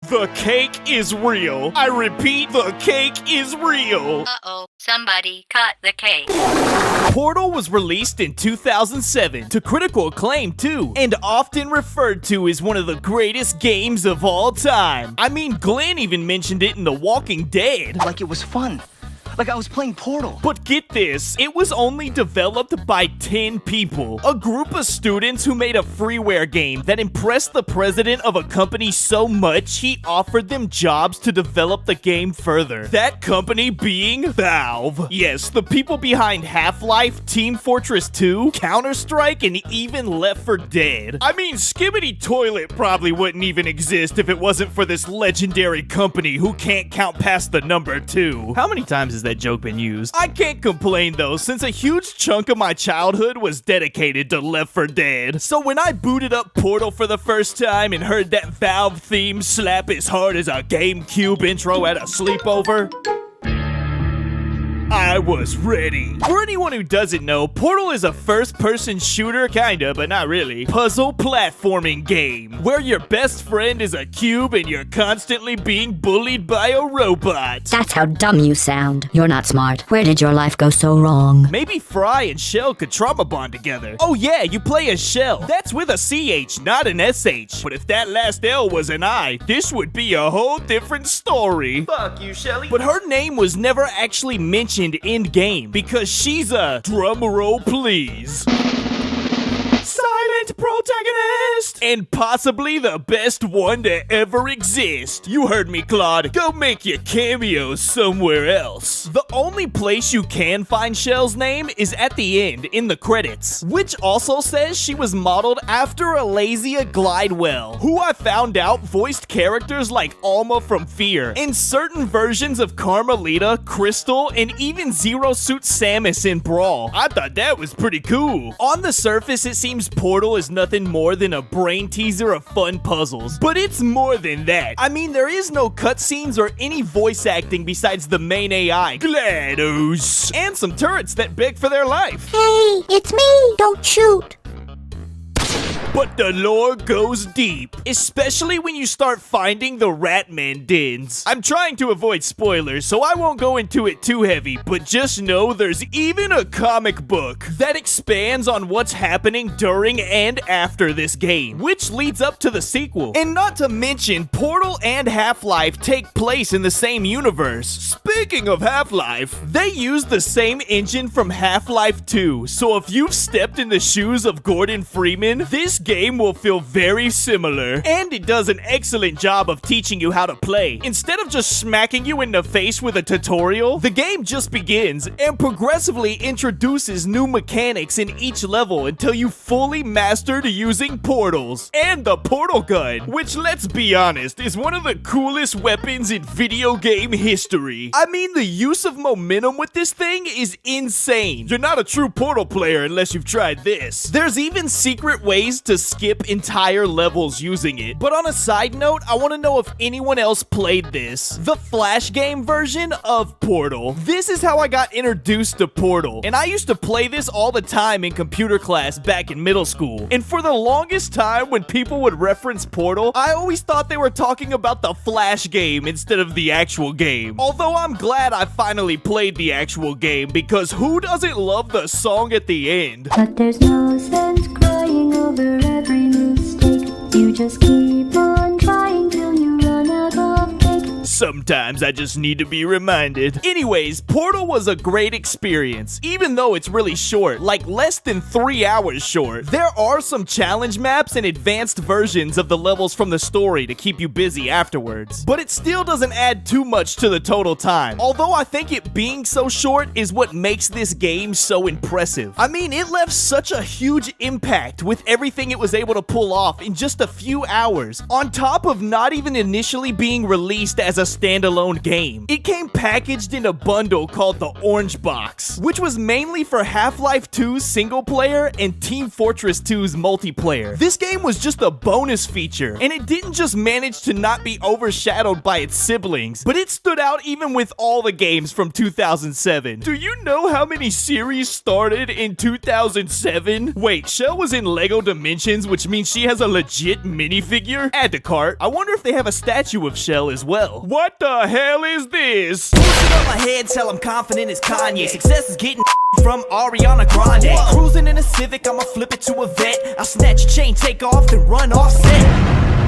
The cake is real. I repeat, the cake is real. Uh-oh, somebody cut the cake. Portal was released in 2007 to critical acclaim too, and often referred to as one of the greatest games of all time. I mean, Glenn even mentioned it in The Walking Dead. Like it was fun. Like I was playing Portal. But get this, it was only developed by 10 people. A group of students who made a freeware game that impressed the president of a company so much he offered them jobs to develop the game further. That company being Valve. Yes, the people behind Half-Life, Team Fortress 2, Counter-Strike, and even Left 4 Dead. I mean, Skibbity Toilet probably wouldn't even exist if it wasn't for this legendary company who can't count past the number 2. How many times is that joke been used? I can't complain though, since a huge chunk of my childhood was dedicated to Left 4 Dead. So when I booted up Portal for the first time and heard that Valve theme slap as hard as a GameCube intro at a sleepover, I was ready. For anyone who doesn't know, Portal is a first-person shooter, kinda, but not really, puzzle platforming game, where your best friend is a cube and you're constantly being bullied by a robot. That's how dumb you sound. You're not smart. Where did your life go so wrong? Maybe Fry and Shell could trauma bond together. Oh yeah, you play as Shell. That's with a CH, not an SH. But if that last L was an I, this would be a whole different story. Fuck you, Shelly. But her name was never actually mentioned in-game because she's a, drumroll please, silent protagonist, and possibly the best one to ever exist. You heard me, Claude. Go make your cameos somewhere else. The only place you can find Shell's name is at the end, in the credits, which also says she was modeled after Alazia Glidewell, who I found out voiced characters like Alma from Fear, and certain versions of Carmelita, Crystal, and even Zero Suit Samus in Brawl. I thought that was pretty cool. On the surface, it seems Portal is nothing more than a brain teaser of fun puzzles, but it's more than that. I mean, there is no cutscenes or any voice acting besides the main AI, GLaDOS, and some turrets that beg for their life. Hey, it's me! Don't shoot! But the lore goes deep, especially when you start finding the Ratman dens. I'm trying to avoid spoilers, so I won't go into it too heavy, but just know there's even a comic book that expands on what's happening during and after this game, which leads up to the sequel. And not to mention, Portal and Half-Life take place in the same universe. Speaking of Half-Life, they use the same engine from Half-Life 2, so if you've stepped in the shoes of Gordon Freeman, this game will feel very similar, and it does an excellent job of teaching you how to play. Instead of just smacking you in the face with a tutorial, the game just begins and progressively introduces new mechanics in each level until you fully mastered using portals. And the portal gun, which, let's be honest, is one of the coolest weapons in video game history. I mean, the use of momentum with this thing is insane. You're not a true Portal player unless you've tried this. There's even secret ways to skip entire levels using it. But on a side note, I want to know if anyone else played this. The Flash game version of Portal. This is how I got introduced to Portal, and I used to play this all the time in computer class back in middle school. And for the longest time, when people would reference Portal, I always thought they were talking about the Flash game instead of the actual game. Although I'm glad I finally played the actual game, because who doesn't love the song at the end? But there's no sense crying over every mistake. You just keep on trying till you run out of cake. Sometimes I just need to be reminded. Anyways, Portal was a great experience, even though it's really short, like less than 3 hours short. There are some challenge maps and advanced versions of the levels from the story to keep you busy afterwards, but it still doesn't add too much to the total time. Although I think it being so short is what makes this game so impressive. I mean, it left such a huge impact with everything it was able to pull off in just a few hours, on top of not even initially being released as a standalone game. It came packaged in a bundle called the Orange Box, which was mainly for Half-Life 2's single player and Team Fortress 2's multiplayer. This game was just a bonus feature, and it didn't just manage to not be overshadowed by its siblings, but it stood out even with all the games from 2007. Do you know how many series started in 2007? Wait, Shell was in LEGO Dimensions, which means she has a legit minifigure? Add to cart. I wonder if they have a statue of Shell as well. What the hell is this? Pushing up my head till I'm confident as Kanye. Success is getting from Ariana Grande. Cruising in a Civic, I'ma flip it to a vet. I'll snatch a chain, take off, then run off set.